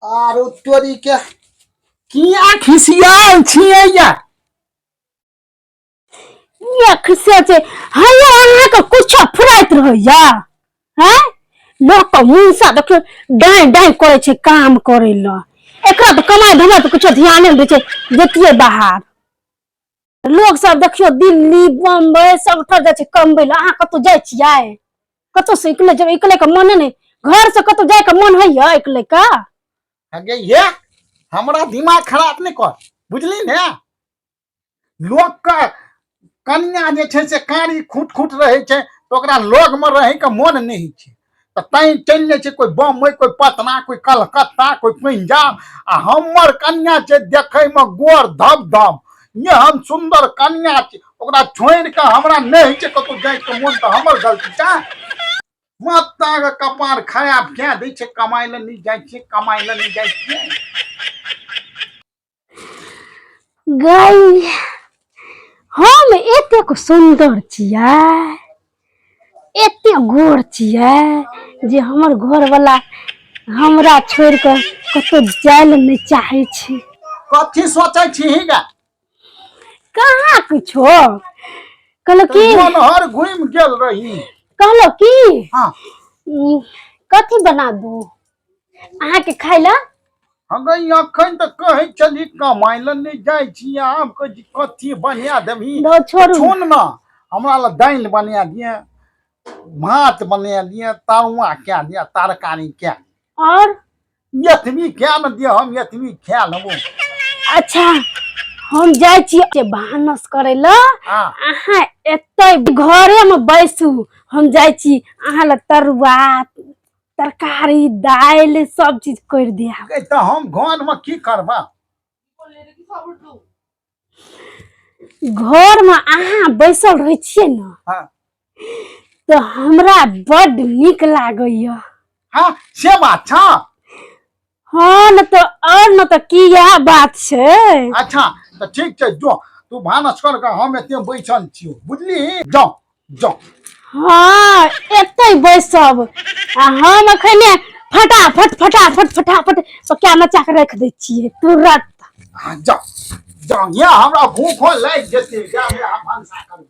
आरो तोरी के किया खिसियाल छियै या ये खिसे छे हैया अहाँ के कुछ फुराइत रहैया हैं लोक के मुंसा देखियो डाई डाई करे छे काम करे ल एकरा त कमाई धमाई त कुछ ध्यान नहीं दे छे जतिये बाहर लोग सब देखियो दिल्ली बम्बई सब उठर जाय छे कमबै ल अहाँ कतो जाय छियै कतो से इकले जब इकले के मन नहीं घर से कतो जाय के मन हैया इकले का अगे ये हमरा दिमाग खराब नहीं कर बुझली ने लोग का कन्या जे छे से कारी खूट खूट रहे छे तो ओकरा लोग में रहे के मन नहीं छे तो तई चल जाय छे कोई बम्बई कोई पटना कोई कलकत्ता कोई पंजाब आ हमर कन्या छे देखे में गोर धब धब ये हम सुंदर कन्या छे ओकरा छोड़ के हमरा नहीं छे कतो जाय के मन तो हमर गलती छे मत कपार खाया क्या दै छे कमाई ले नहीं जाय छे कमाई ले नहीं जाय छे गई हम एतेक सुंदर छियै एते गोर छियै जे हमर घर वाला हमरा छोड़ के कतो जाय ल नहीं चाहे छे कथी सोचे छी गा कहाँ कुछो कहलो की मन हर घूम गेल रही कहलो की हां कथी बना दू अहाँ के खाय ला हगई अखन त कहे चली कमाई ल नहीं जाय छी आम को कथी बनिया देबी दो छोड़ू सुन ना हमरा ल दाल बनिया दिए भात बनिया दिए तरुआ क्या दिया तरकारी क्या और यतमी क्या न दिए हम यतमी खा लेबो अच्छा हम जाय छी भानस करे ल हां अहाँ एते घरे में बैसू हम जाय छी अहाँ ल तरुआ तरकारी दाल सब चीज कर दिया तो हम घर में की करबा घर में अहाँ बैसल रहे छिए न हां तो हमरा बड़ निक लागैया हां से बात छ हाँ न तो और न तो की यह बात छे अच्छा तो ठीक है जो तू भानस कर के हम एते बैठल छी बुझली जाओ जाओ हाँ एते बैसब आ हम अखने फटाफट फटाफट फटाफट पका मचा के रख दे छिए तुरंत हाँ, जाओ जाओ ये हमरा भूख लाग जेते जा हम भानसा कर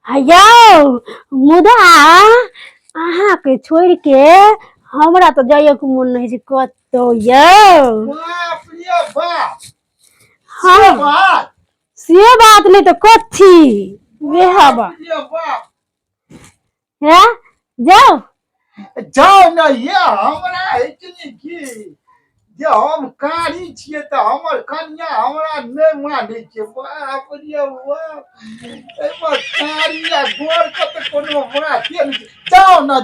हयौ मुदा अहाँ के छोड़ के हमरा तो जाय के मन नहीं छै कतो यौ बाप रे बाप हाँ बात से बात नहीं तो कथी वेहा बा रे बाप है जाओ जाओ ना ये हमरा इतनी की जे हम कारी छिए त हमर कन्या हमरा नहीं माने छै बाप रे बाप एमा कारिया गोर के त कोनो बात नहीं जाओ ना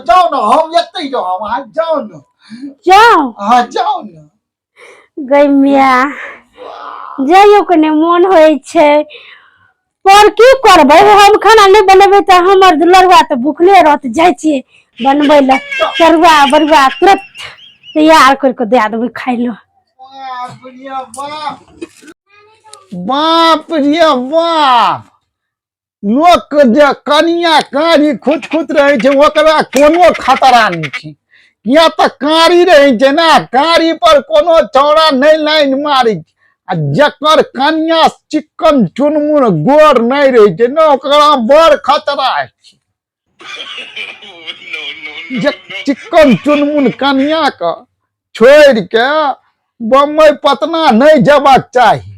हम एते जाओ वहां जाओ ना जाओ हां जाओ ना गई मिया जाइयो कने मन होय छै पर की करबै हम खाना नहीं बनेबै त हमर दुलरवा त भूखले रहत जाय छी बनबै ल तरुआ बरुआ तुरंत तैयार करके दे देबै खाय ल बाप रे बाप बाप रे बाप लोक जे कनिया कारी खुद खुद रहे छै ओकरा कोनो खतरा नहीं छै या त कारी रहे छै ना कारी पर कोनो चौड़ा नहीं लाइन मारे आ जकर कन्या चिकन चुनमुन गोर नहीं रहे छै ना ओकरा बड़ खतरा छै जे चिकन चुनमुन कन्या का छोड़ के बम्बई पटना नहीं जबाक चाही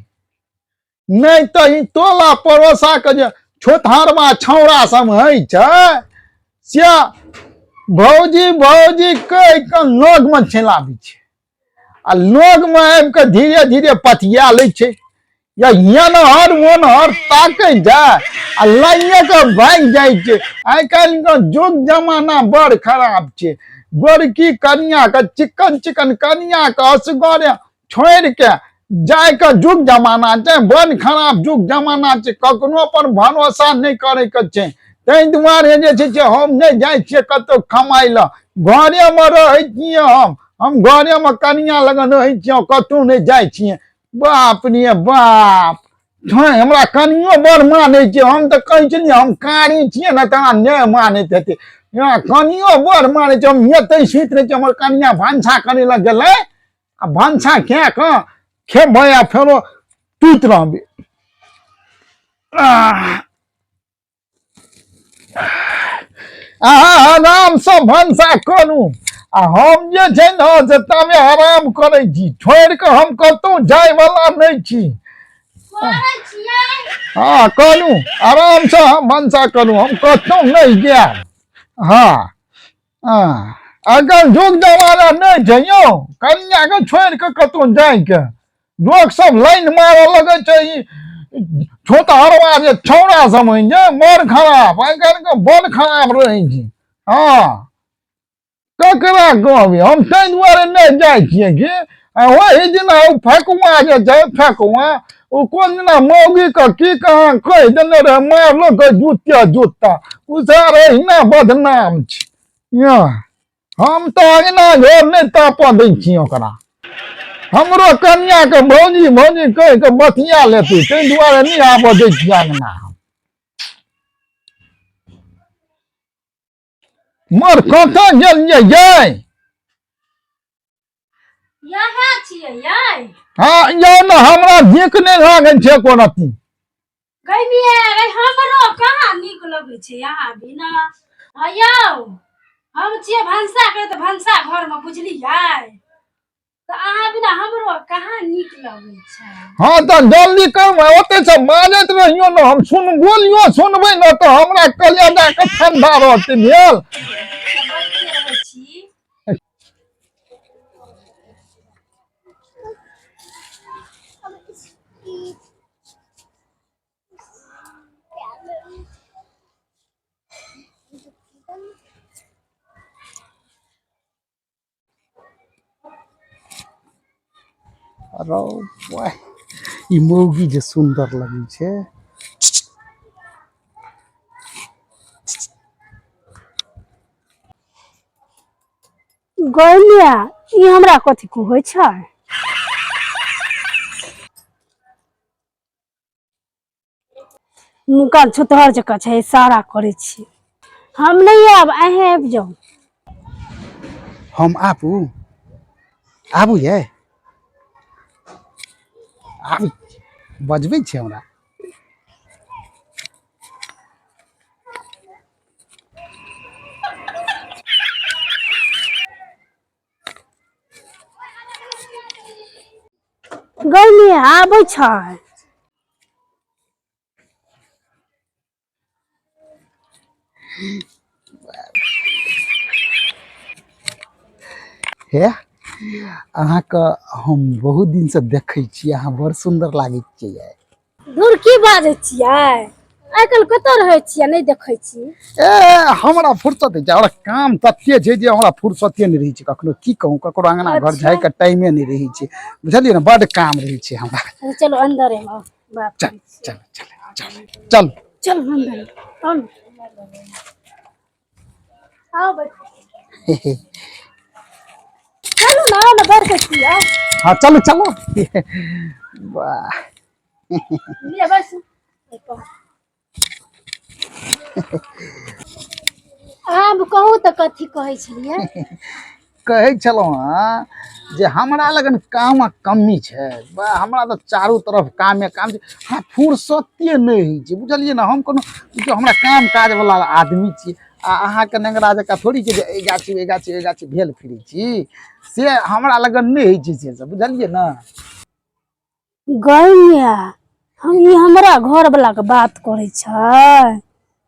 नहीं तो ई टोला पड़ोसा के जे छोथारवा छौड़ा सब है से भौजी भौजी कह के लोग में छिलाबी छै आ लोग में आबि के धीरे धीरे पथिया ले छै या हर मोन हर ताके जाए आ लाइए के भाग जाए छै आइ काल्हि के जुग जमाना बड़ खराब छै गोरकी कन्या के चिकन चिकन कन्या के असगरे छोड़ के जाय के जुग जमाना छै बड़ खराब जुग जमाना छै कखनो पर भरोसा नहीं करे के छै तै दुआरे जे छै हम नहीं जाय छियै कतो कमाई ल घरे में रहे छियै हम घरे में कन्या लगन रहे छियै कतौ नहीं जाय छियै बाप रे बाप हमरा कनियो बड़ माने छै हम त कहै छलियै हम कारी छियै न त नहीं मानैत हेतै कनियो बड़ माने छै हम एते सुति रहे छै हमर कन्या भानसा करे ल गेलै आ भनसा क्या का खेबै आ फेरो टूट रहबे अहाँ आराम से भनसा करू आ हम जे छै ने से तमे आराम करै छी छोड़ के हम कतौ जाय वाला नहीं छी हाँ करू आराम से हम भनसा करू हम कतौ नहीं जायब हाँ हाँ अगर जुग जमाना नहीं छै यौ कन्या के छोड़ के कतौ जाय के लोग सब लाइन मारे लगे छै छोटा हरवा जे छौड़ा समझ जे बड़ खराब आइ काल्हि के बड़ खराब रहै छै हाँ ककरा कहबै हम ताहि दुआरे नहीं जाइ छियै कि वही दिना ओ फकुआ जे छै फकुआ ओ कोन दिना मौगी के की कहाँ कहि देने रहे मारलो के जूतिया जूता उ सारा हिना बदनाम छै यहाँ हम तो अगना घर नहीं तापऽ दै छी ओकरा हमरो कन्या के भौजी भौजी कह के बतिया लेतै ताहि दुआरे नहीं आबऽ दै छी अगना मर कतऽ गेलियै यै यहाँ छियै यै हाँ यौ ने हमरा नीक नहीं लागै छै एको रत्ती गइलिए रे हमरो कहाँ नीक लगै छै यहाँ बिना यौ हम छियै भनसा करे तऽ भनसा घर में बुझलियै तो अहाँ बिना हमरो कहाँ नीक लगै छै हाँ तो जल्दी कर ओते से बाजैत रहियो ने हम सुन बोलियो सुनबै ने तो हमरा कलेजा के ठंडा रहतै भेल बैठे रहै छी अरे वाह ई मौगी जे सुंदर लगे छै गइलिए ई हमरा कथी कहै छै मुका छुतहर जकाँ छै इशारा करै छी हम नहीं आब अहें आबि जाउ हम आबू आबू ये आबू बजबै छै हमरा गइलिए आबै छै हे अहाँके हम बहुत दिन से देखै छी अहाँ बड़ सुंदर लागै छियै दूर की बाजै छियै आइ काल्हि कतऽ रहै छियै नहीं देखै छी ए हमरा फुर्सत है हमरा काम तते छै जे हमरा फुर्सते नहीं रही छै कखनो की कहूँ ककरो अंगना घर अच्छा। जाय के टाइमे नहीं रही छै बुझलियै ना बड़ काम रही छै हमरा चलो अंदर है बात चल चल चल चल चल अंदर आओ ना। आओ बैठो चलो ना बैठ के छी आओ हाँ चलो चलो वाह ले बस आब कहू तऽ कथी कहै छलियै कहै छलहुँ हँ जे हमरा लगन कामक कमी छै बा हमरा तऽ चारू तरफ कामे काम छै हाँ फुर्सते नहीं होइ छै बुझलियै ना हम कोनो जो हमरा काम काज वाला आदमी छी आ अहाँके नेंगरा जकाँ थोड़ी छै जे एहि गाछी भेल फिरै छी से हमरा लगन नहीं होइ छै से सब बुझलियै ना गइया हम ई हमरा घर वाला के बात करै छै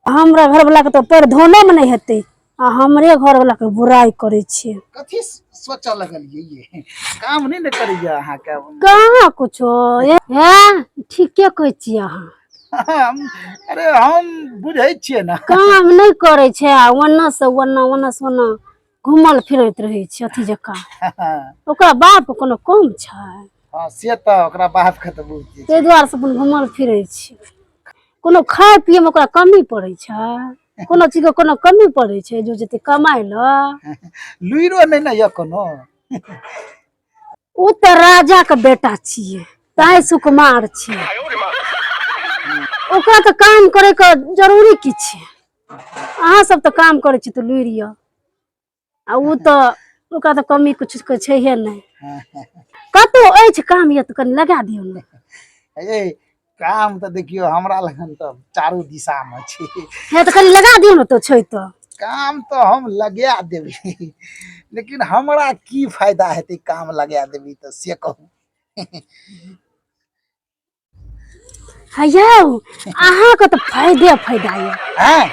हमरा घर वाला के तो पैर धोने में नहीं हेतै आ हमरे घर वाला के बुराई करे छी कथी सोचऽ लगलियै ये काम नहीं ने करैया अहाँके कहाँ कुछो ठीके कहै छियै अहाँ अरे हम बुझै छियै ना काम नहीं करे छै आ ओन्ना से ओन्ना घूमल फिरैत रहे छै अथी जकाँ ओकरा बाप कोनो कम छै हाँ से तऽ ओकरा बाप के तऽ बुझै ताहि दुआरे से अपन घूमल फिरै छै कोनो खाय पिये में ओकरा कमी पड़ै छै कोनो चीज के कोनो कमी पड़ै छै जो जेते कमाइ ल लुइरो नहीं ना ये कोनो ओ तऽ राजा के बेटा छियै ताहि सुकुमार छै ओकरा तऽ काम करे के जरूरी की छै अहाँ सब तऽ काम करे छी तऽ लुरि आ उ तऽ ओकरा तऽ कमी कुछ के छैहे नहीं कतो अछि काम ये तो कनि लगा दियौ ने। ए काम तो देखियो हमरा लगन तो चारू दिशा में छै। हे तो कनि लगा दियौ ने तो छै तो। काम तो हम लगा देबी लेकिन हमरा की फायदा हेतै काम लगा देबी तो से कहू। हयौ अहाँके तो फायदे फायदा ये। हैं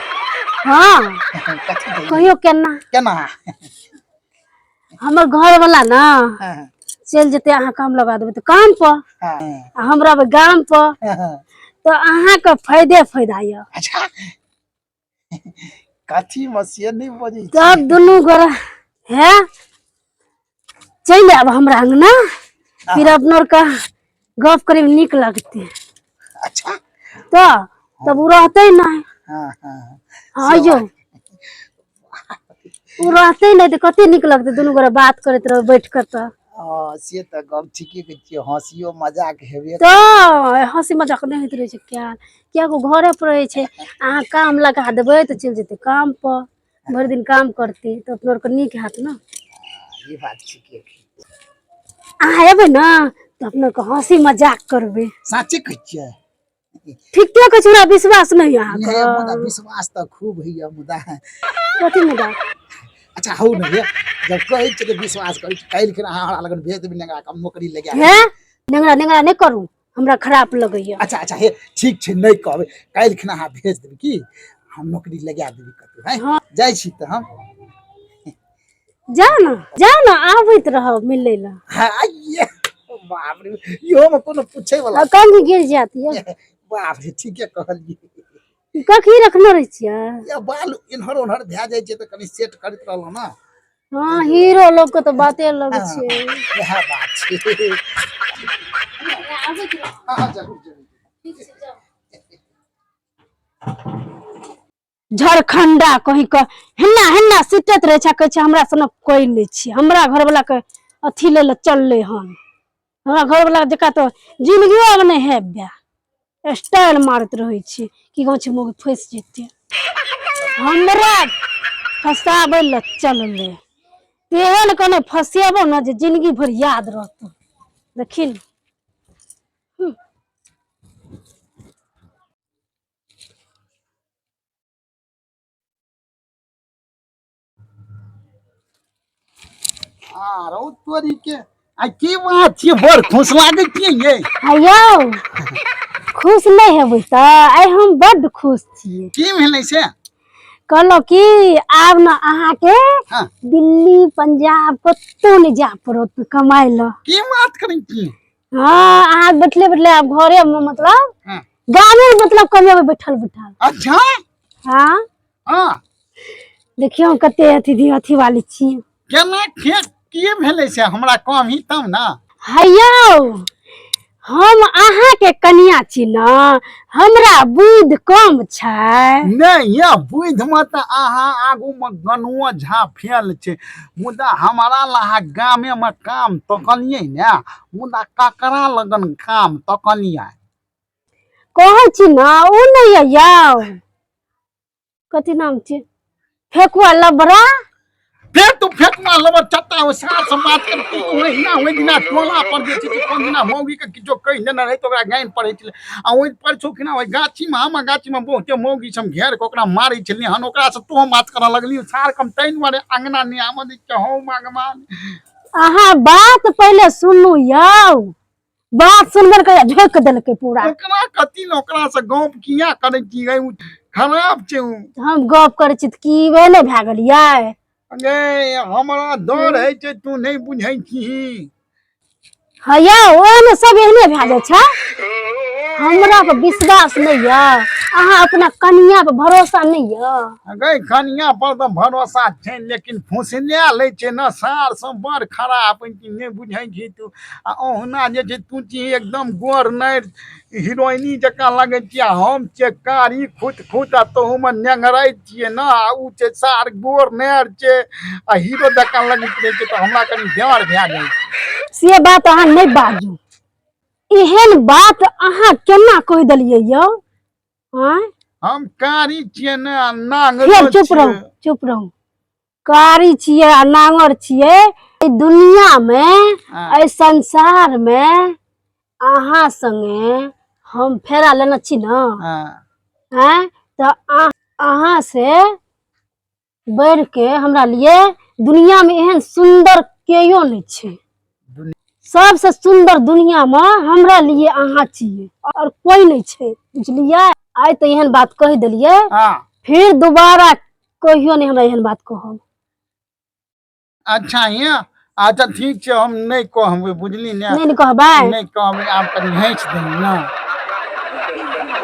हाँ कथी कहियो कहियो केना केना हमर घर वाला ना हाँ, चल जेते अहाँ काम लगा देबै तो काम पर हाँ, आ हम रहबै गाम पर हाँ। तो अहाँके फायदे फायदा ये। अच्छा कथी में से नहीं बजै छी। तब दुनू गोरा है चल आब हमरा अंगना फिर अपनों का गप करे में नीक लगते अच्छा तो तब उ रहते नहीं। हाँ हाँ हाँ यो उ रहते नहीं तो कते नीक लगते दुनू गोरा बात करते रहो बैठ कर तो। से तो गप ठीके कहै छियै हंसियो मजाक हेबे तो हंसी मजाक नहीं होइत रहे क्या को घरे पर रहे छे अहाँ काम लगा देबै तो चल जेते काम पर भर दिन काम करते तो अपनों के नीक हाथ ना। ये बात ठीके अहाँ एबै ना तो अपनों के हंसी मजाक करबे। साचे कहै छियै। ठीक तो कहै छी हमरा विश्वास नहीं अहाँ नहीं मुदा विश्वास तो खूब होइया मुदा कथी मुदा अच्छा हौ न ये जब कहै छियै कि विश्वास करै छी काल्हि खना अहाँ हमरा लगन भेज देबै नेंगरा काम नौकरी लगा देबै। है नेंगरा नेंगरा नहीं करू हमरा खराब लगैया। अच्छा अच्छा हे ठीक छै नहीं कहबै काल्हि खना अहाँ भेज देबै की हम नौकरी लगा देबै कतौ हैं। हाँ जाइ छी तऽ हम जाओ ना आबैत रहो मिले ला। हाँ आइये बाप रे इहो में कोनो पूछे वाला कंगी गिर जाती है बाप रे ठीके कहलियै। कखी रखने रह छियै। या बाल इन्हर उन्हर भए जाइ छै तऽ कनि सेट करैत रहलहुँ ना। हाँ हीरो लोग के तो बाते अलग हाँ, छे। वएह बात छै। हाँ, जरूर जरूर झरखंडा कहीं का हेन्ना हेन्ना सिटत रहे छै कहे छै हमरा सनक कोई नहीं छी हमरा घर वाला के अथी ले चलले हन हमरा घर वाला जका तो जिंदगी अब नहीं है ब्याह स्टाइल मारत रहे छी कि गाँव छै मुँह फंस जेते हमरा फसाबे ल चलले तेहन कने फसेबो न जे जिंदगी भर याद रहतो देखी न। आरो तोरी के आ की बात छै बड़ खुश लागै छियै ये। आयो खुश नहीं हेबै त आइ हम बड खुश छियै। की भेलै से कहलो कि आब न अहाँ के हाँ दिल्ली पंजाब कतौ नहीं जा पड़त कमाई ल। की बात करै छी। हाँ अहाँ बैठले बैठले आब घरे में मतलब हाँ गाने में मतलब कमेबै बैठल बैठल। अच्छा हाँ हाँ देखियो कते अथी वाली छी। केना के की भेलै से हमरा कहमी तब ना। हैयौ हम अहाँ के कनिया छी न हमरा बुद्धि कम छै। नहीं ये बुध में तो अहाँ आगू में गनुआ झा फेल छै मुदा हमारा लहा गामे में काम तकलिए ने मुदा ककरा लगन काम तकलिए। कहै छी न उ नहीं है यौ कथी नाम छै फेकुआ लबरा। फिर तू फेंकना लबर चट्टा हो सार से बात करती ओहिना ओहि दिना टोला पर जे छै कोन दिना मौगी के किछो कहि देने रहे तो ओकरा गाइन पड़ै छलै आ ओहि पर छौखिना ओहि गाछी में हम गाछी में बहुते मौगी सब घेर के ओकरा मारै छलिए हन ओकरा से तो बात करऽ लगली सार कम तै दुआरे अंगना नहीं आमद के हौ भगवान। अहाँ बात पहले सुनू यौ बात सुनबर के झोक देलकै पूरा। ओकरा कथी न ओकरा से गप किया करै छी गै खराब छै उ। हम गप करै छी त की वे नहीं भए गेलियै। गे हमरा डर है छै तू नहीं बुझै छी। हैयौ ओहिमे सब एहने भए जाइ छै हमरा पर विश्वास नहीं है अहाँ अपना कनिया पर भरोसा नहीं है। गई कनिया पर तो भरोसा छै लेकिन फुसले ले छै न सार सब बड़ खराब नहीं बुझै छी तू आ ओहुना जे छै तू छी एकदम गोर नर हीरोइनी जका लगे छियै हम छियै कारी खुट खुट आ तोहू में नेंगराइ छियै न आ उ छै सार गोर नर छै आ हीरो जका लगैत रहे छै तो हमरा कनी डर भए जाइ छै। से बात अहाँ नहीं बाजू एहन बात अहाँ केना कह देलियै यौ। आँय हम कारी छियै न नांग चुप रहू कारी छियै आ नांगर छियै दुनिया में हाँ। ए संसार में अहाँ संगे हम फेरा लेना छी ना हाँ हैं तो अहाँ से बढ़ के हमरा लिए दुनिया में एहन सुंदर केयो नहीं छे। सबसे सुंदर दुनिया में हमरा लिए अहाँ छिए और कोई नहीं छे, बुझलिए। आइ तो एहन बात कह दिलिए, हाँ। फिर दोबारा कहियो नहीं हमरा एहन बात कहब। अच्छा ये अच्छा ठीक छे, हम नहीं कहबे बुझली ने। नहीं कहबै, नहीं कहबे, आप कनी हंस देनी ना।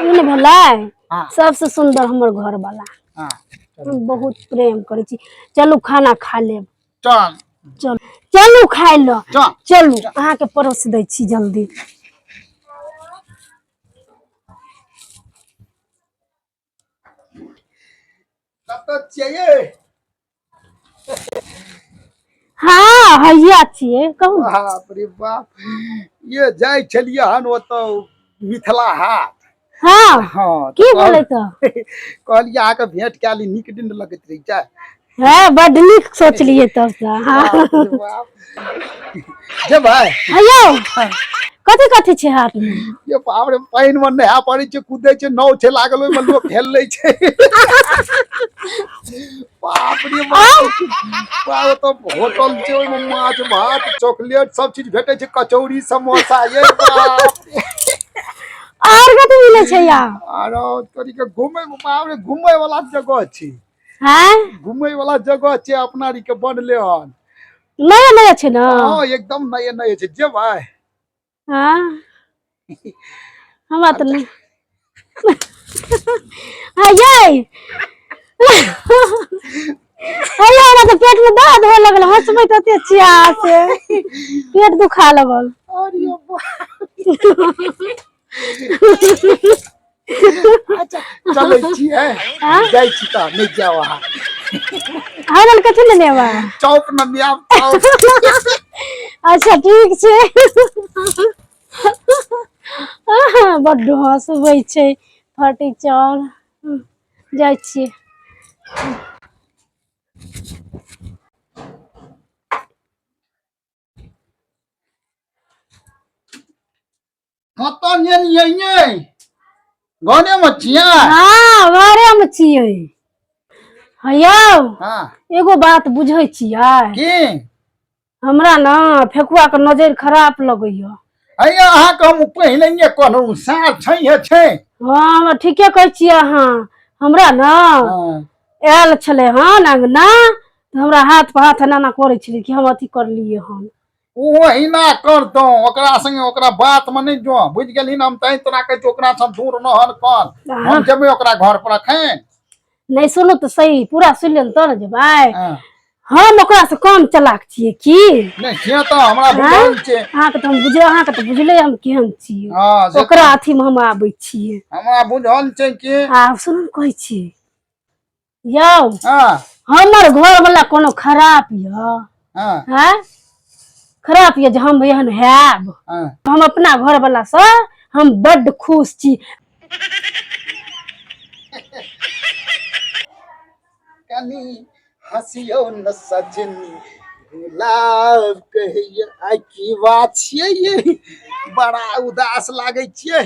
ई ने भेलै हाँ सबसे सुंदर हमर घर वाला। हाँ हम बहुत प्रेम करे छी। चलू खाना खा लेब। चल चल चलू खाइ लो, चल चलू अहाँ के परोस दै छी जल्दी। कत छिए? हाँ हैया छिए, कहू। बाप रे बाप, ये जाय छलिए हन ओतो मिथिला हाट। हाँ हाँ की बोले तो कहलिए आके भेंट क्या ली, निक दिन लगत रही जाय। है बड़ नीक सोचलिए तब से। हाँ बाप रे बाप। जे भाई हैयो कथी कथी छे हाथ में? ये बाप रे, पाइन में नहा पड़े छे, कूदे छे, नाव छे लागल, ओय में लोग हेल ले छे। बाप रे बाप, बाप तो होटल छे, ओय में माछ भात चॉकलेट सब चीज भेटे छे, कचौड़ी समोसा। ये बाप और कथी मिले छे या? आरो तोरी के घूमे, बाप रे घूमे वाला जगह छे, हैं घूमे वाला जगह छे अपना री के बनले हन। नया नया छे ना? हां एकदम नए नए छे, जे भाई। हाँ हमरा तो नहीं। हैये हैये हमरा तो पेट में दर्द हो लगल, हंसबै त एते चिया से पेट दुखा लगल। अरे अच्छा चलै छियै, जाइ छी त नहीं जाओ अहाँ। हमरा कथी लेने बा? चौक न मियाब चौक। अच्छा ठीक छे। बड्ड हंसबै छे फटी चल। जाइ छिए। कत गेलियै ये? गाने में छियै? हाँ घरे में छिए। हैयो हां एगो बात बुझै छियै? की? हमरा ना फेकुआ के नजर खराब लगैया। हैया अहाँ के हम पहिले ये कहलहु, सार छै छै। हाँ हमरा ठीके कहै छियै अहाँ। हमरा ना हां आयल छले हन अंगना, तो हमरा हाथ पर हाथ एना करे छले कि हम अथी कर लिए हन। ओ हिना करतो, ओकरा संगे ओकरा बात में नहीं जो, बुझ गेली हम तै तोरा कहै छी ओकरा से दूर न हन कौन। हम जेबै ओकरा घर पर अखैन। नहीं सुनो तो सही, पूरा सुन लेन तो न जेबै। हां हम ओकरा से कम चलाक छिए की? नहीं से तो हमरा बुझल छे। अहाँ के तो हम बुझे, अहाँ के तो बुझले हम केहन छिए। हां से ओकरा अथी में हम आबै छिए। हमरा बुझल छे कि। आ सुन कहै छी यौ, हां हमर घर वाला कोनो खराब य? हां हैं खराब ये जे हम एहन हैब? हां हम अपना घर वाला से हम बड्ड खुश छी। कनी हंसियो न सजनी, गुलाब कहिए। आई की बात छिए ये? बड़ा उदास लागे छिए,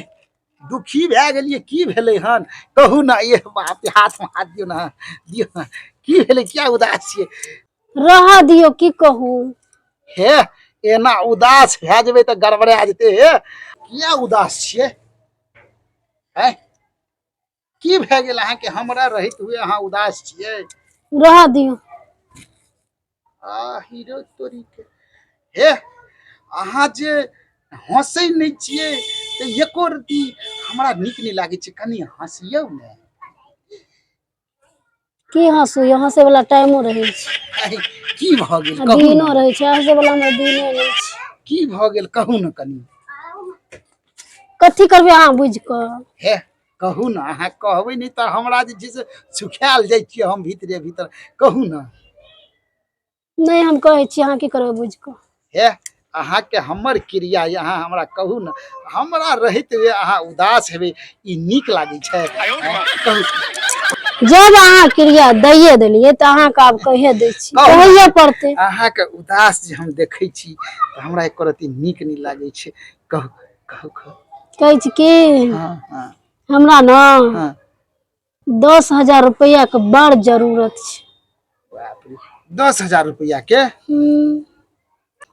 दुखी भए गेलिए। की भेले हन कहू ना? ये बाप रे, हाथ में हाथ दियो ना, दियो ना। की भेले, क्या उदास छिए? रह दियो की कहूँ। हे एना उदास भए जेबे त गड़बड़ा जेते। हे किया उदास छिए? हैं की भए गेल अहाँ के? हमरा रहित हुए अहाँ उदास छिए? रह दियो। आ हीरो तोरी के। हे अहाँ जे हंसै नहीं छिए त एको रती हमरा नीक नहीं लागे छे, कनी हंसियौ ने। की हंसू, हंसे वाला टाइमो रहे छै, अरे, की भ गेल कहू दिनो ना? रहे छै, हंसे वाला में दिनो रहे छै। की भ गेल कहू ना कनी? कथी करबे अहाँ बुझ क? हे कहू ना, अहाँ कहबै नहीं त हमरा जे छै से सुखायल जाइ छिए हम भीतरे भीतर। कहू ना। नहीं हम कहै छी, अहाँ की करबे बुझ क? हे अहाँ के हमर क्रिया ये, अहाँ हमरा कहू ना। हमरा रहित हुए अहाँ उदास हेबे, ई नीक लागे छै? कहू जब अहाँ क्रिया दैये देलिए तो अहाँ के आब कहे दै छी कहू। कहैये पड़ते। अहाँ के उदास जे हम देखै छी त हमरा एको रति नीक नहीं लागे छै। कहू कहू कहू। कहै छी की हाँ हाँ हमरा न हाँ। 10,000 रुपया के बड़ जरूरत छै। बाप रे 10,000 रुपया के?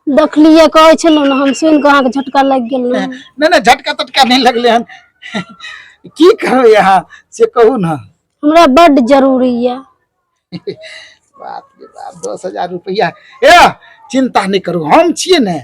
देखलिए कहै छलहुँ ने हम सुन के अहाँ के झटका लग गेल न। नहीं नहीं झटका तटका नहीं लगले हन। की करबै अहाँ से कहू ना। हमरा बड़ जरूरी है। बाप रे बाप 10,000 रुपया। ए चिंता नहीं करू हम छिए ने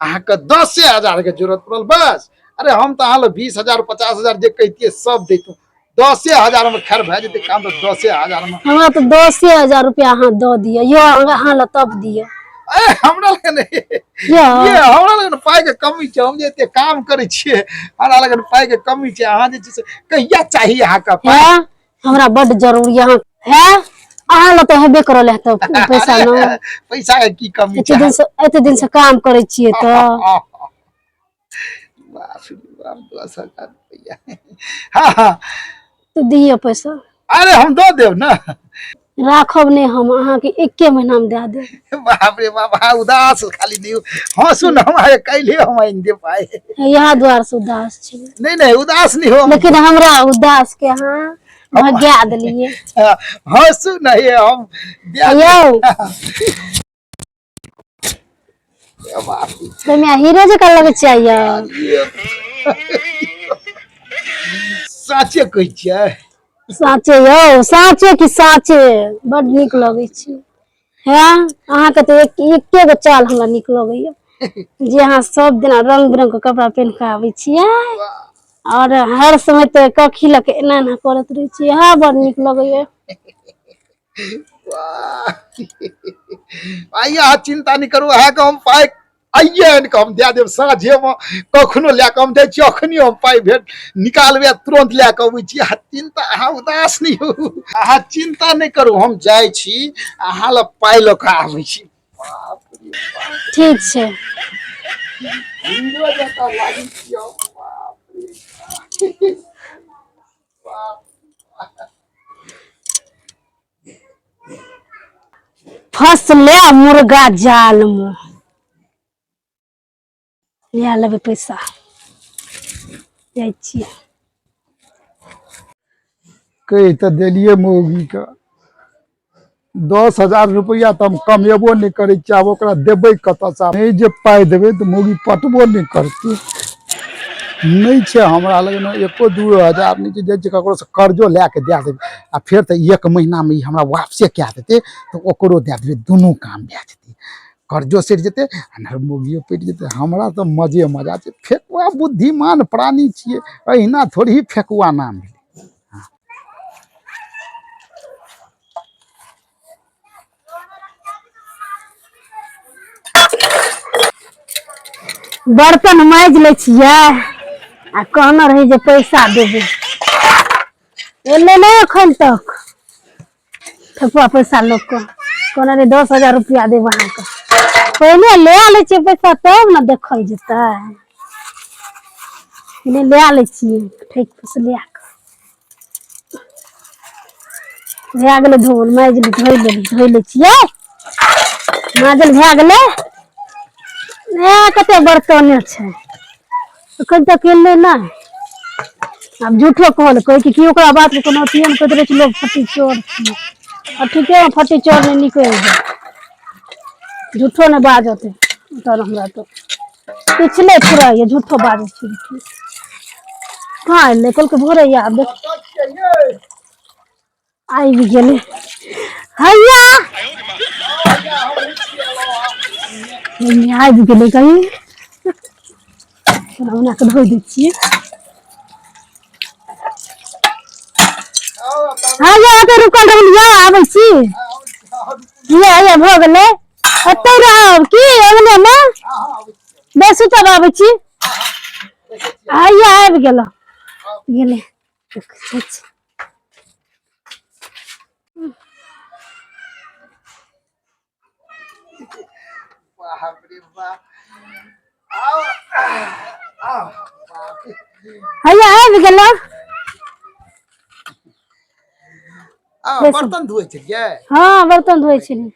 अहाँ के 10,000 के जरूरत पड़ल बस। अरे हम तो अहाँ 20,000 50,000 जे कहतिए सब देतू। 10,000 में खैर भए जेतै काम तो 10,000 में। हमरा तो 10,000 रुपया अहाँ दऽ दिअ यो अहाँ ला तब दिअ। ए हमरा लगे या ये हमरा लगे पाई के कमी छै। हम जे एते काम करे छिए हमरा लगे पाई के कमी छै। अहाँ जे छै से कहिया चाहिए अहाँ का पाई? है हमरा बड़ जरूरी है अहाँ ला तो हेबे करल है तो पैसा अरे, न। पैसा के की कमी एते छै? एते दिन से काम करे छिए तो बाप रे बाप 10,000 रुपया। हाँ हाँ तो दिअ पैसा। अरे हम दो देव ना। राखब नहीं हम अहाँ के 1 महीना में दे देब। बाप रे बाप हाँ उदास खाली नहीं हाँ सुन हमारे कैले हम आइन दे पाए। यहाँ द्वार से उदास छै नहीं नहीं उदास नहीं हो। लेकिन हमरा उदास के अहाँ भगा देलिए। हाँ सुन ये हम यौ बाप तो मैं हीरो जका लगे चाहिए। रे साचे कह छियै। साचे यौ साचे की साचे बड़ निक लगे छै। है अहाँ के तो एके गो चाल हमरा निक लगैया जे अहाँ सब दिन रंग बिरंग के कपड़ा पहन के आबै छियै और हर समय तो कखी लके एना एना करत रहे छियै हाँ बड़ निक लगैया। आइया चिंता नहीं करू अहाँ के हम पाई आइए हम दे देव साझे में कखनो लए के हम जाइ छी अखनी हम पाई भेट निकालबे तुरंत लए के अबै छी। चिंता अहाँ उदास नहीं हो अहाँ चिंता नहीं करू हम जाइ छी अहाँ ला पाई ल के आबै छी। बाप रे बाप ठीक छै हीरो जकां लागै छियै। बाप रे बाप फसले मुर्गा जाल में ले लेबै पैसा जाइ छियै। कही तो दिलिए मौगी के 10,000 रुपया तो हम कमेबो नहीं करे आब ओकरा देबै कतऽ से नहीं जे पाई देबै तो मौगी पटबो नहीं करती। नहीं छै हमरा लगे ना 1-2 हज़ार नहीं छै जे ककरो से कर्जो लए के दे देबै आ फिर तो 1 महीना में हमरा वापसे कए देतै तो ओकरो दे देबै दुनू काम भए जेतै। कर्जो सटि जेतै आ मौगियो पटि जेतै हमरा तो मजे मजा छै। फेकुआ बुद्धिमान प्राणी छियै अहिना थोड़ी फेकुआ नाम भेलै। बर्तन माज ले छियै आ कहना रही जे पैसा देबै एले नहीं एखन तक ठकुआ पैसा लोग को कहना रही 10,000 रुपया देब अहाँ के पहले ले ले छियै पैसा तब ना देखल जेतै। पहले ले ले छियै ठेक से ले के भए गेलै धोल माजि धोइ ले छियै माजल भए गेलै। कते बर्तने छै एखन तक एलै नहीं। अब झूठो कहल कहे कि ओकरा बात में कोनो अथिये में कहते रहे लोग फटी चोर छियै और ठीके में फटी चोर नहीं निकल जाए झूठो नहीं बाजते उतर हमरा तो पिछले पूरा ये झूठो बाजे छी कहाँ एलै कल के भोरे याद आबि गेलै हैया आबि गेलै कहीं बना के धो दै छियै। हाँ ये रुकल रहलियै आबै छी ये भऽ गेलै एतै रहब की अगले में बेसी तब आबै छी हैया आबि गेलै बाप रे बाप आओ आओ बाप रे हैया आबि गेलै बेसन। बर्तन धोए छलिए। हाँ बर्तन धोए छली।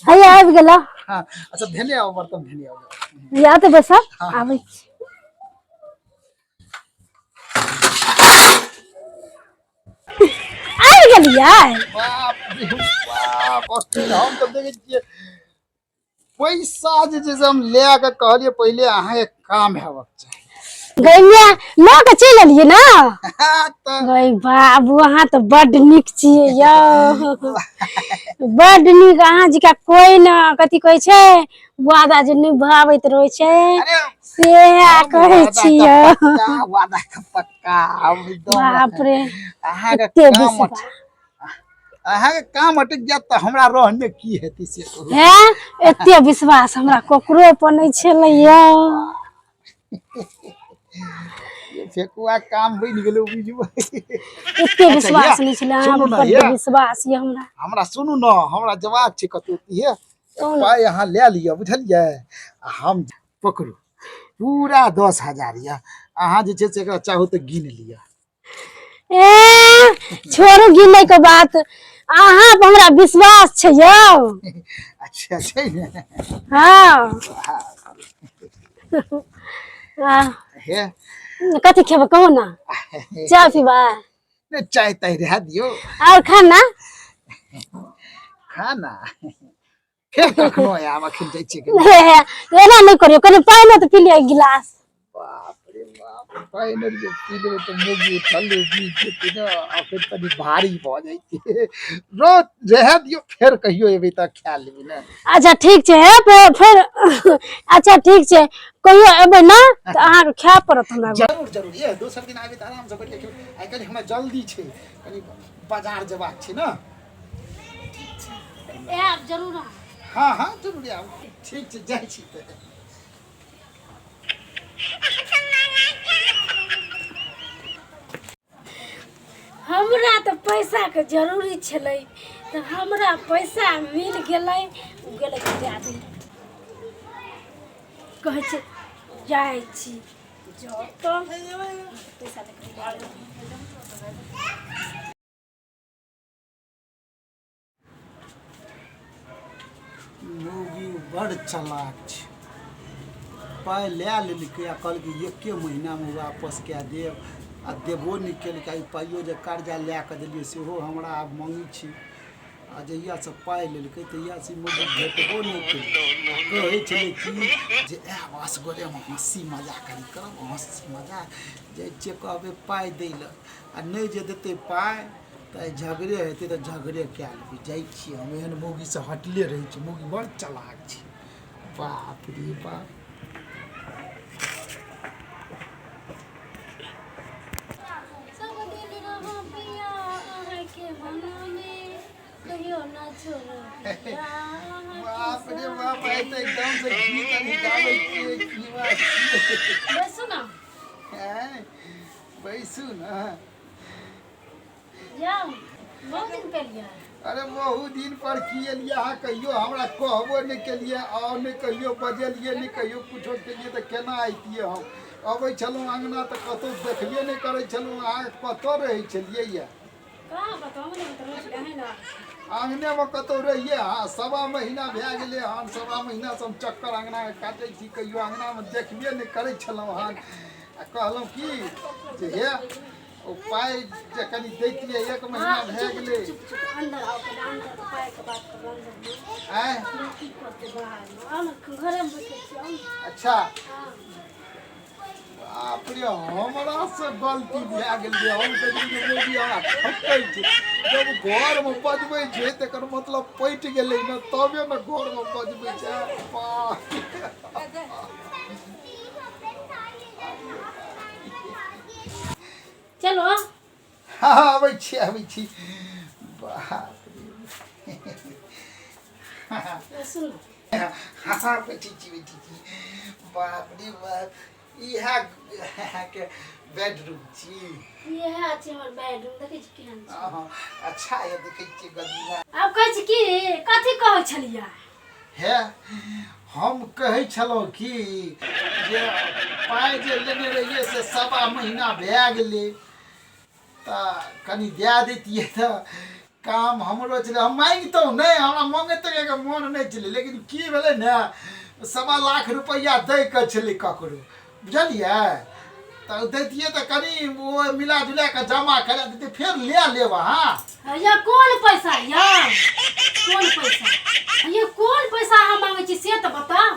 हैया आबि गेला। हाँ अच्छा धेने आओ बर्तन धेने आओ। या तो बैसा हाँ। आबै छी। आबि गेलियै। बाप रे बाप अस्थिर हम तो देखे छिए पैसा जे छै से हम ले के कहलिए पहले अहाँ एक काम हेबाक चाहिए। गैया लऽ के चलि एलियै ना। तो गै बाबू अहाँ तो बड्ड नीक छियै यौ। बड्ड नीक अहाँ जिका कोई न कथी कहै छै वादा जे निभाबैत रहै छै अरे से हम कहै छियै। वादा का पक्का हम एकदम बाप रे अहाँ के एते काम विश्वास। अहाँ के काम अटक जात त हमरा रहने की हेतै से कहू। हैं एते विश्वास हमरा ककरो पर नहीं छलै यौ। ये फेकुआ काम बन गेलो बुझबै। एते अच्छा ये विश्वास नहीं छलै अहाँ सुनू पर ना बड्ड ये विश्वास ये हमरा। हमरा सुनू न हमरा जवाब छै कतौ ये कहू ना। पाइ अहाँ ले लिअ बुझलियै आ हम पकड़ू पूरा 10,000 ये अहाँ जे छै से एकरा चाहू तऽ गिन लिअ। ए छोड़ू गिनै के बात अहाँ पर हमरा विश्वास छै यौ। अच्छा छै ने। हाँ। आ, हे कथी खेबै कहू ना। चाय पीबै ने चाय ताय रह दियो और खाना। खाना फेर कखनो आयब अखन जाइ छियै कनि। एना नहीं करियो कनी पानी तो पी लिया एक गिलास। बाप रे बाप पाइ ने जे पी लेबै तऽ मुगी ठल्लू बीज जेतै ने आ फेर कनि भारी भऽ जैतै रोज रह दियो फेर कहियो एबै तऽ खा लेबै ने। अच्छा ठीक छै फिर अच्छा ठीक छै कहियो एबै ना तऽ अहाँके खाय पड़त हमरा। जरूर जरूर ये दोसर दिन आबे तऽ आराम से बैठ के खेबै आइ काल्हि हमरा जल्दी छै कनि बाजार जेबाक छै ने। आयब जरूर। हाँ हाँ जरूर आब ठीक छै जाइ छी तऽ। हमरा तऽ पैसा के जरूरी छलै तऽ हमरा पैसा मिल गेलै उ गेलै दए दै कहै छै जाइ छी जो तो पैसा लेके मोगी बड़ चालाक छै पाइ लए लेलकै आ कहलकै एके महीनामे वापस कए देब आ देबो नहि केलकै ई पाइयो जे कर्जा लए कऽ देलियै सेहो हमरा आब मांगी छै आ जहियासँ पाइ लेलकै तहियासँ मोगी भेटबो नहि केलकै कहै छलै कि जे आयब असगरेमे हँसी मजाक कनि करब हँसी मजाक जाइ छियै कहबै पाइ दै लए आ नहि जे देतै पाइ तऽ झगड़े हेतै तऽ झगड़े कए लेबै जाइ छियै हम एहन मौगीसँ हटले रहै छी मौगी बड़ चालाक छै बाप रे बाप। बाप रे बाप आइ तऽ एकदम से गीत गाबै छियै की बात बैसू ना है बैसू ना। जाओ बहुत दिन केलिए। अरे बहुत दिन पर की एलियै अहाँ कहियो हमरा कहबो नहि केलियै आओर नहि कहियो बजेलियै नहि कहियो कुछो केलियै तऽ केना अइतियै हम अबै छलहुँ अङ्गना तऽ कतहु देखबे नहि करै छलहुँ अहाँ कतऽ रहै छलियै यऽ। आंगनेमे कतहु रहिए हाँ सवा महीना भए गेलै हन सवा महीनासँ हम चक्कर अङ्गना काटै छी कहियो अङ्गनामे देखबे नहि करै छलहुँ हन आ कहलहुँ कि जे हे ओ पाइ जे कनि दैतियै एक महीना भए गेलै। आँय अच्छा बाप रे हमरासँ गलती भए गेलै हम कहियै मोदी अहाँ ठकै छै जब घरमे बजबै छै तकर मतलब पटि गेलै ने तबे ने घरमे बजबै छै। चलो हाँ आबै छी बाप रे सुन हाँ बैठी छी बाप रे बाप इएह के बेडरूम छी। इएह छै हमर बेडरूम देखै छी केहन छै। अच्छा ये देखै छी गदला आब कहै छी की कथी कहै छलियै हे हम कहै छलहुँ कि जे पाइ जे लेने रहियै से सवा महीना भए गेलै तो कनी दे देतिए तो काम हमरो चले हम मांगतो नहीं हमरा मांगे तो के मन नहीं चले लेकिन की भेले ने 1.25 लाख रुपया दे के चले ककरो बुझलिए तो देतिए तो कनी वो मिला जुला के जमा करा देते फिर ले लेबा हां ये कौन पैसा या कौन पैसा ये कौन पैसा हम मांगे छी से तो बताओ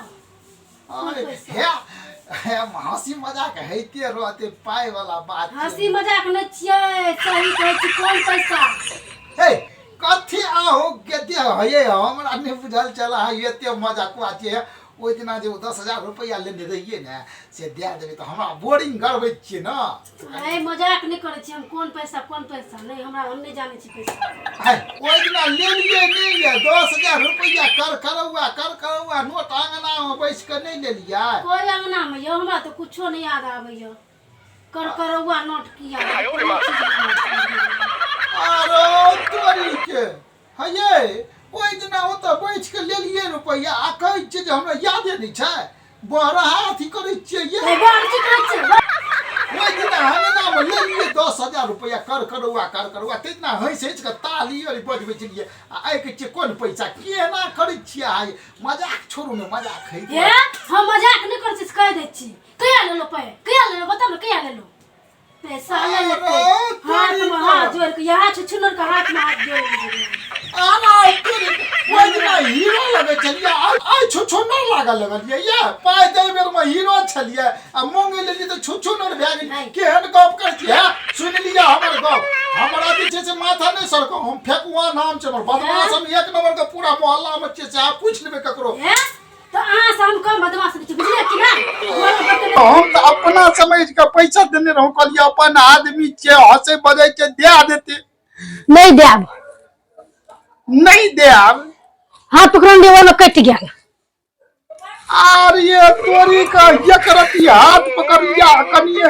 हे हंसी मजाक हैते रहते पाए वाला बात हंसी मजाक न छिए सही कहै छी कौन पैसा हे कथी आहो केते हये हमरा नहीं बुझल चला एते मजाक आछे ओइ दिना जे 10,000 रुपया लेने रहिए ने से दे देबे तो हमरा बोरिंग करबै छिए ना ए मजाक नहीं करे छी हम कौन पैसा नहीं हमरा हम नहीं जाने छी पैसा है ओइ दिना ले लिए नहीं ये 10,000 रुपया कर नोट आंगना में बैठ के नहीं ले लिया कोई अंगना में यो हमरा तो कुछो नहीं याद आवे यो करौआ नोट की याद अरे तोरी के हये ओइ दिना ओत बैठ के ले लिए रुपया आ कहै छै जे हमरा यादे नहीं छै बड़ा हाथी करै छियै ये बार की कहै छै ओइ दिना हंगना में ले लिए 10,000 रुपया करौआ ते दिना हंस के ताली और बजबै छलिए आ आइ के छै कोन पैसा केना करै छियै आइ मजाक छोड़ू ने मजाक है ए हम मजाक नहीं कर छी कह दे छी कया ले लो कया ले लो बता ना कया ले लो पैसा ले लेते हाथ में हाथ जोड़ के यहाँ छुछुनर का हाथ में हाथ जोड़ आना ओइ दिना हीरो लगे छलिए आइ छुछुनर लागल ये पाइ दे बेर में हीरो छलिए आ मांगे लेली तो छुछुनर भए गेल केहन गप कर छियै सुन लिया हमर गप हमरा जे छै से माथा नहीं सरको हम फेकुआ नाम छै हमर बदमाश हम एक नंबर के पूरा मोहल्ला में छै से आप पूछ लेबे ककरो तो अहाँ से हम कम बदमाश नहीं बुझलिए कि ना हम तो अपना समझ के पैसा देने रहूं कहलिए अपन आदमी छै हंसे बजे छै दे देते नहीं देब नहीं देब हाथ पकड़न दे वो कट गया अरे तोरी का ये करती हाथ पकड़ लिया कनिए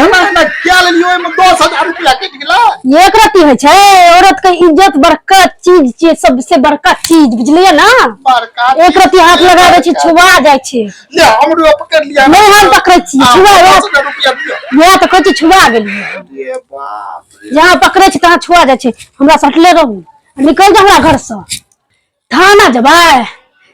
ना क्या ले लियो में 10,000 रुपया कट गेला ये करती है छे औरत के इज्जत बड़का चीज छै सबसे बड़का चीज बुझलिए ना बड़का एक रति हाथ लगा दे छी छुआ जाय छै ले हमरो पकड़ लिया नहीं हम पकड़ै छी छुआ 10,000 रुपया दियो ये तो कहै छी छुआ गेलिए अरे बाप रे जहां पकड़े छी तहां छुआ जाय छै हमरा सटले रहू निकल जा हमरा घर से थाना जबै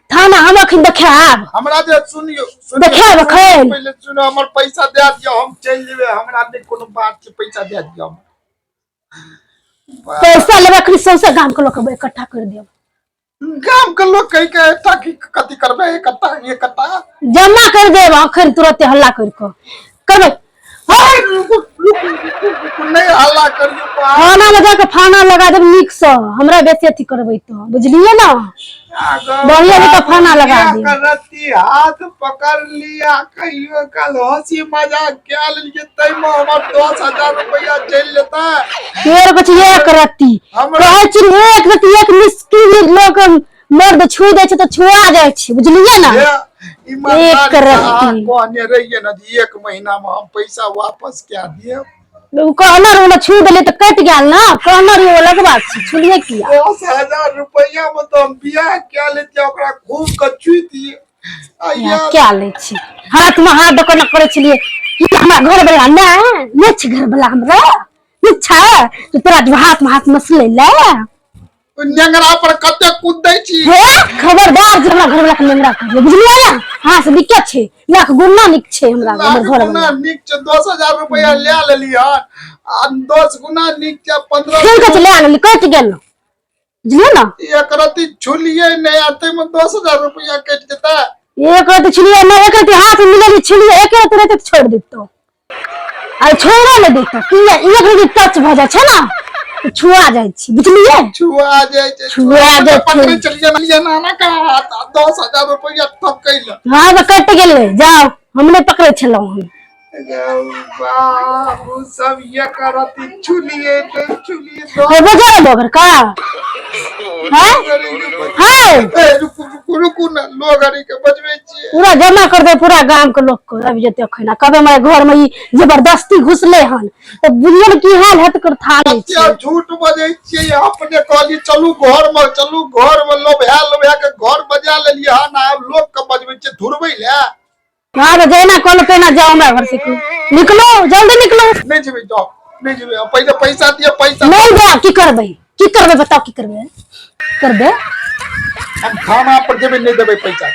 थाना हम अखन देखाब हमरा जे सुनियो देखाब अखन पहले सुनो हमर पैसा दे दियो हम चल जेबे हमरा नहीं कोनो बात छै पैसा दे दियो पैसा लेबे अखन सौसे गांव के लोग इकट्ठा कर देब गांव के लोग कहि के एकटा की कथि करबे एकटा जमा कर देब अखन तुरंत हल्ला कर के करबे नहीं हल्ला करियो थाना में जाके फाना लगा देब नीक से हमरा बेसी अथी करबै तो बुझलिए ना बढ़िया भी तो फाना लगा दी करती हाथ पकड़ लिया कहियो कल हंसी मजाक क्या लिए तई में हमर 10,000 रुपया चल लेता फेर कुछ ये करती कहै छी एक रति एक मिस्किन लोग मर्द छू दे छै तो छुआ जाय छै बुझलिए ना एक करती कोने रहिए ना 1 महीना में हम पैसा वापस क्या दिए कहना रो छू देले तो कट गेल ना कहना रो अलग बात छै छुलिए किया 10,000 रुपया में तो हम बियाह क्या लेते ओकरा खूब के छुई दिए क्या ले छी हाथ में हाथ दकन करे छलिए हमरा घर वाला ना छ घर वाला हमरा इच्छा तो तोरा हाथ में हाथ मसले ले नेंगरा पर कते कूद दै छी हे खबरदार जे हमरा घर वाला के नेंगरा कर बुझलिए ना हां से दिक्कत छै लाख गुना निक छै हमरा हमर घर वाला निक छै 10,000 रुपया ले लेली हन आ 10 गुना निक छै 15 ठीक छै ले आनली कट गेल बुझलिए ना एक रति छुलिए नहीं आते में 10,000 रुपया कट देता एक रति छुलिए ना एक रति हाथ मिलली छुलिए एक रति रहते छोड़ देतो आ छोड़ा ले देतो कि एक रति टच भ जाय छै ना छुआ जाय छी बुझलिए छुआ जाय पकड़े चलिए ना नाना का 10,000 रुपया ठक कैल हां तो कट गेले जाओ हमने पकड़े छलौ हम बाबू सब ये करती छुलिए हो बजा लोगर का हैं हां रुकू ना लोगरी के बजबै छी पूरा जमा कर दे पूरा गांव के लोग को अब जते खना कबे हमारे घर में ई जबरदस्ती घुसले हन तो बुझिए की हाल है कर था ले छी झूठ बजै छी अपने कहली चलू घर में लोभया के घर बजा लेलिए हन आब लोग के बजबै छी धुरबै ले हां तो जेना कल पे ना जाओ मैं घर से निकलो जल्दी निकलो नहीं जेबै जाओ नहीं जेबे पहले पैसा दिए पैसा नहीं दे की करबे बताओ की करबे हम खाना पर जेबे नहीं देबे पैसा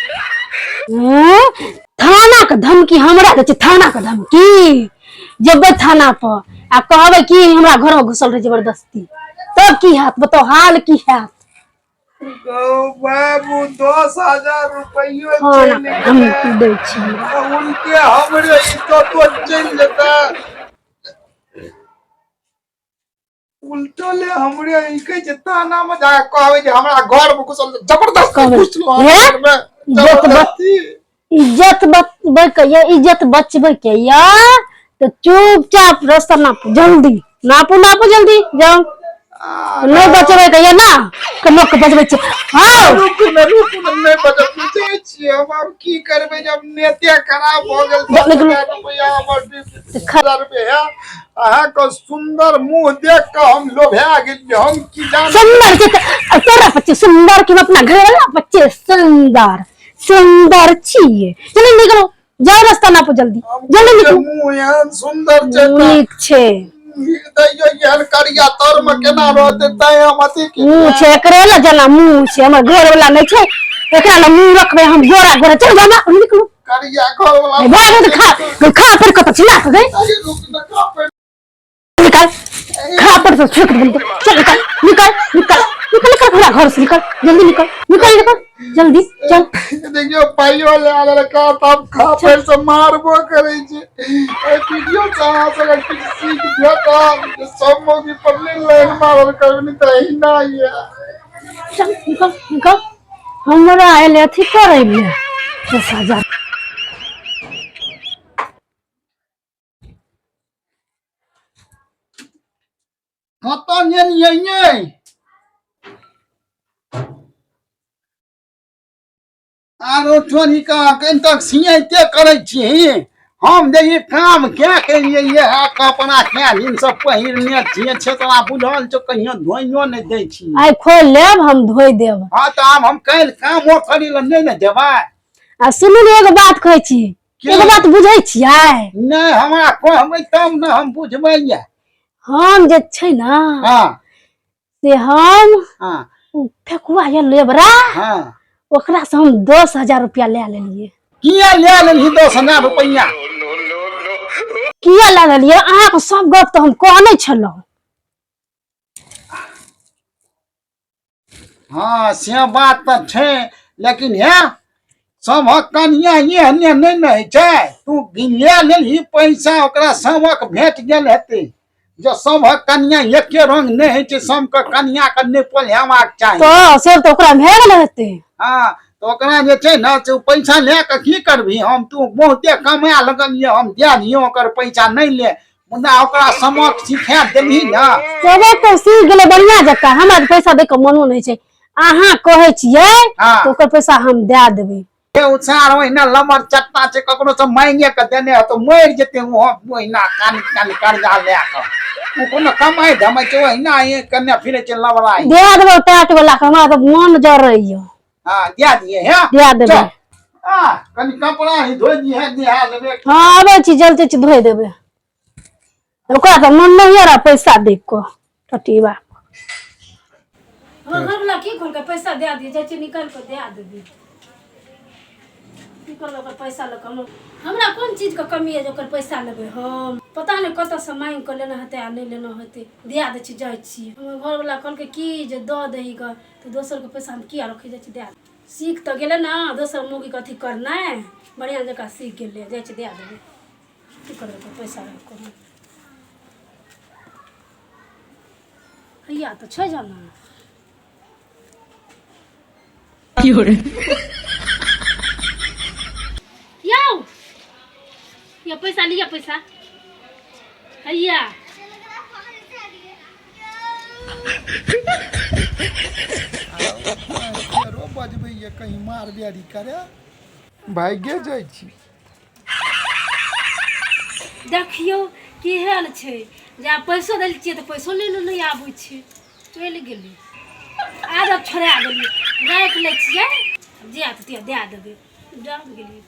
थाना के धमकी हमरा के छै थाना के धमकी जेबे थाना पर आ कहबे कि हमरा घर में घुसल रहे जबरदस्ती तब की हाथ बताओ हाल की हाथ बाबू 10,000 रुपये थाना के धमकी दै छी उनके हमरे इज्जतो चल जेता उल्टो ले हमरे ई कह जे ताना में जा कहबे जे हमरा घर में घुसल जबरदस्त घुसलो घर में इज्जत बचबे के या तो चुपचाप रास्ता नापू जल्दी नापू जल्दी जाओ नहीं बचबे के या ना लोग के बचबे छै हां रुक नहीं बचबे छी हम की करबे जब नेते खराब हो गेल रुपया हमर 20,000 रुपया अहाँ को सुंदर मुंह देख के हम लोभा गेल हम की जान सुंदर के तोरा बच्चे सुंदर के अपना घर वाला बच्चे सुंदर छिए चलो निकलो जाओ रास्ता नापो जल्दी निकलो मुंह यार सुंदर छै ठीक छै दैयो यार करिया तोर में केना रहते तय हम अथी के मुंह छै एकरे ला जना मुंह छै हमर घर वाला नहीं छै एकरा ला मुंह रखबे हम गोरा चल जाओ ना निकलो करिया घर वाला भाग खा पर कत चिल्ला दे रुक ना का पे निकल खा पर से फेंक दे चल निकल खड़ा घर से निकल जल्दी निकल जल्दी चल देखियो पाइयो ले आले का तब खा पर से मारबो करे छै ए वीडियो कहां से किसी सीख भेटा सब मोगी पर लाइन मारल करबनी त ही ना ये चल निकल हमरा आले अथी करे ले 10,000 कत ये आरो छोरी का कन तक सियाते करे छी हम देखिए काम क्या करिए ये कपड़ा क्या दिन सब पहिरने छिए छेतरा बुझल छ कहियो धोइयो नहीं दै छी आइ खोल लेब हम धोइ देब हां त हम कल काम ओ करी ल नहीं न देबा आ सुनू ने एगो बात कहै छी एगो बात बुझै छियै नहीं हमरा कहबै तब न हम बुझबै या हम जे छै ना हां से हम हां फेकुआ ये लेबरा हां ओकरा से हम 10,000 रुपया ले लेलिए किया ले लेली 10,000 रुपया किया ले लेलिए अहाँ को सब गप तो हम कहने छलो हां से बात त छै लेकिन है सब कनिया ये ने नहीं न छै तू ले लेली पैसा ओकरा सबक भेट गेल हेते जो सब कनिया एके रंग नहीं है छै सब के कनिया के नहीं पोल्हामाक चाहिए तो से तो ओकरा भे गेल हेते हां तो ओकरा जे छै न से पैसा ले के की करबी हम तू बहुते कमाए लगलिए हम दे दियो ओकर पैसा नहीं ले मुदा ओकरा समक सिखा देली न तबे तो सीख गेले बढ़िया जका हमरा पैसा दे के मनो नहीं छै अहाँ कहै छियै तो ओकर पैसा हम दे देबै ए उछार ओहिना लमर चट्टा छै ककरो से मांगे के देने तो मर जेते ओहिना कान कर्जा ले के कोनो कमाई धमाई छै ओहिना ये कन्या फिरे छै लबराई दे देबै टाट वाला के हमरा तो मन जरैयो हां दे दिए है दे देबै कनी कपड़ा ही धोइ दिए दिया लेबे हां आबै छी जल्दी छी धोइ देबै ओकरा तो मन नहीं है पैसा दे को टटीबा घर वाला की खोल के पैसा दे दिए चाची निकाल के दे देबी निकल ओकर पैसा ल हम हमरा कौन चीज के कमी है जो ओकर पैसा लेबे हम पता नहीं कत से मांग के लेना हेते आ नहीं लेना हेते दे दे छी जाय छी हम घर वाला कहल के की जे द देही ग तो दोसर के पैसा हम किया रखे जाय छी दे सीख तो गेले ना दोसर मोगी के अथी करना बढ़िया जका सीख गेले जाय छी दे देबे की करबे पैसा रख को भैया तो छै जाना या पैसा लिया पैसा भैया रो बजबै ये कहीं मार बियारी करे भागे जाय छी देखियो की हाल छै जे पैसो देल छियै तऽ पैसो ले नहीं आबै छै चलि गेली आदत छोड़ा गेली राखि लै छियै जे दे देबै जा गेली